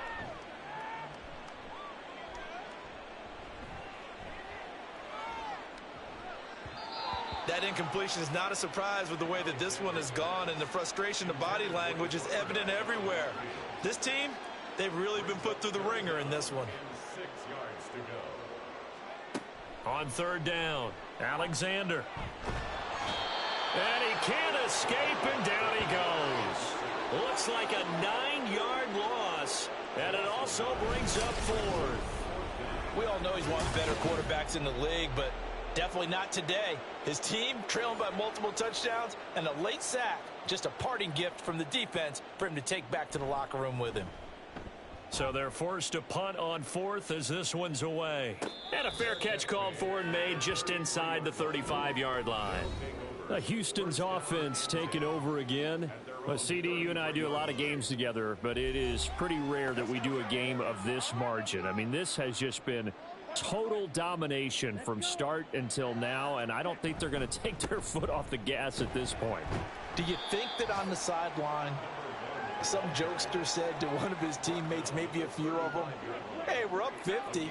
That incompletion is not a surprise with the way that this one has gone, and the frustration of body language is evident everywhere. This team, they've really been put through the ringer in this one. 6 yards to go. On 3rd down, Alexander. And he can't escape, and down he goes. Looks like a 9-yard loss, and it also brings up 4th. We all know he's one of the better quarterbacks in the league, but definitely not today. His team trailing by multiple touchdowns and a late sack. Just a parting gift from the defense for him to take back to the locker room with him. So they're forced to punt on 4th as this one's away. And a fair catch called for and made just inside the 35-yard line. Houston's offense taking over again. CD, you and I do a lot of games together, but it is pretty rare that we do a game of this margin. I mean, this has just been total domination from start until now, and I don't think they're going to take their foot off the gas at this point. Do you think that on the sideline, some jokester said to one of his teammates, maybe a few of them, hey, we're up 50.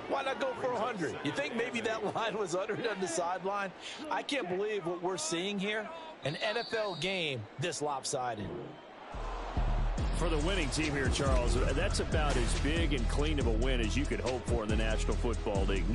Why not go for 100? You think maybe that line was uttered on the sideline? I can't believe what we're seeing here. An NFL game this lopsided. For the winning team here, Charles, that's about as big and clean of a win as you could hope for in the National Football League. No